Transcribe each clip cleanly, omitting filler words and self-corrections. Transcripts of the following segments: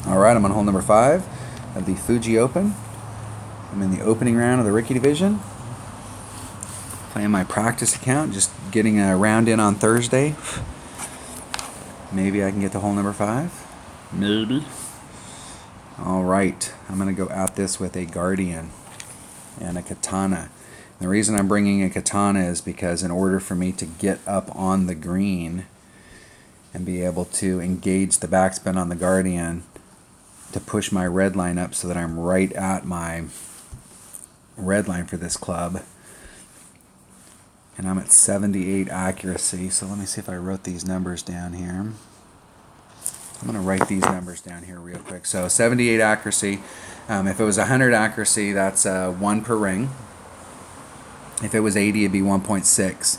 Alright, I'm on hole number 5 of the Fuji Open. I'm in the opening round of the rookie division. Playing my practice account, just getting a round in on Thursday. Maybe I can get to hole number 5. Maybe. Alright, I'm going to go at this with a Guardian and a Katana. The reason I'm bringing a Katana is because in order for me to get up on the green and be able to engage the backspin on the Guardian, to push my red line up so that I'm right at my red line for this club. And I'm at 78 accuracy, so let me see if I wrote these numbers down here. I'm going to write these numbers down here real quick. So 78 accuracy. If it was 100 accuracy, that's 1 per ring. If it was 80, it'd be 1.6.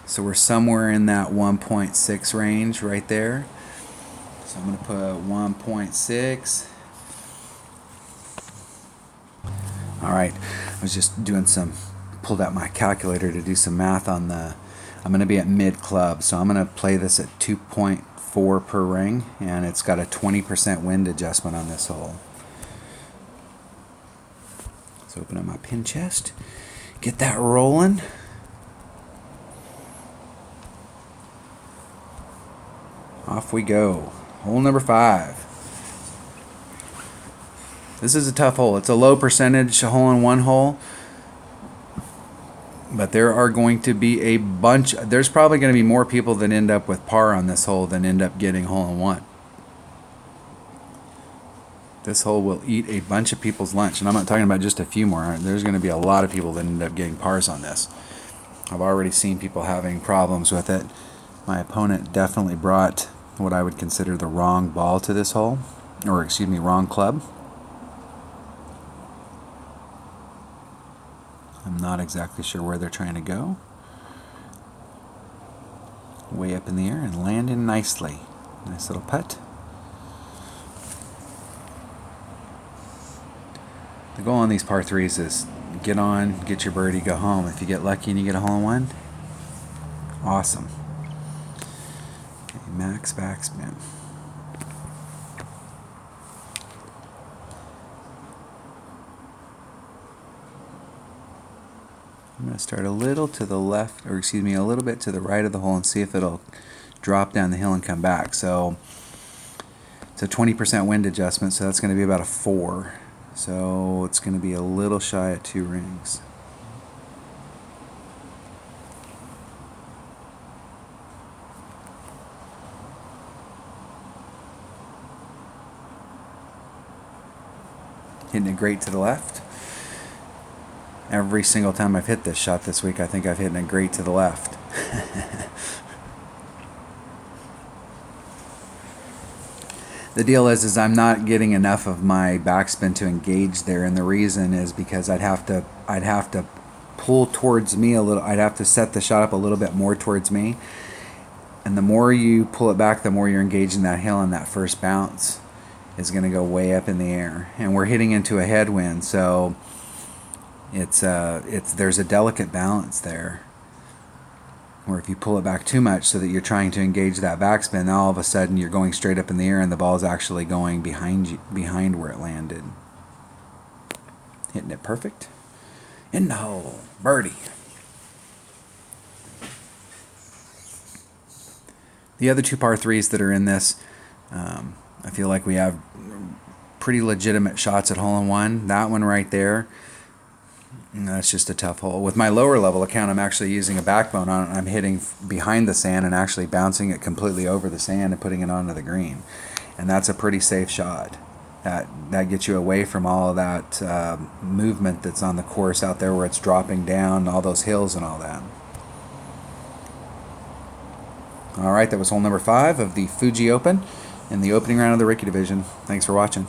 So we're somewhere in that 1.6 range right there. So I'm going to put 1.6. Alright, I was just doing pulled out my calculator to do some math on I'm going to be at mid club, so I'm going to play this at 2.4 per ring, and it's got a 20% wind adjustment on this hole. Let's open up my pin chest, get that rolling. Off we go. Hole number 5. This is a tough hole. It's a low percentage hole-in-one hole, but there are going to be a bunch. There's probably going to be more people that end up with par on this hole than end up getting hole-in-one. This hole will eat a bunch of people's lunch, and I'm not talking about just a few more. There's going to be a lot of people that end up getting pars on this. I've already seen people having problems with it. My opponent definitely brought what I would consider the wrong ball to this hole, or excuse me, wrong club. I'm not exactly sure where they're trying to go. Way up in the air and landing nicely. Nice little putt. The goal on these par 3s is get on, get your birdie, go home. If you get lucky and you get a hole-in-one, awesome. Okay, max backspin. I'm going to start a little to the left, or excuse me, a little bit to the right of the hole and see if it'll drop down the hill and come back. So it's a 20% wind adjustment, so that's going to be about a 4. So it's going to be a little shy at 2 rings. Hitting it great to the left. Every single time I've hit this shot this week, I think I've hit it great to the left. The deal is I'm not getting enough of my backspin to engage there, and the reason is because I'd have to pull towards me a little. I'd have to set the shot up a little bit more towards me, and the more you pull it back, the more you're engaging that hill, and that first bounce is going to go way up in the air. And we're hitting into a headwind, so there's a delicate balance there, where if you pull it back too much so that you're trying to engage that backspin, all of a sudden you're going straight up in the air and the ball is actually going behind where it landed. Hitting it perfect. In the hole. Birdie. The other 2 par 3s that are in this, I feel like we have pretty legitimate shots at hole-in-one. That one right there, that's just a tough hole. With my lower level account, I'm actually using a backbone on it. I'm hitting behind the sand and actually bouncing it completely over the sand and putting it onto the green. And that's a pretty safe shot. That gets you away from all of that movement that's on the course out there where it's dropping down, all those hills and all that. Alright, that was hole number 5 of the Fuji Open in the opening round of the rookie division. Thanks for watching.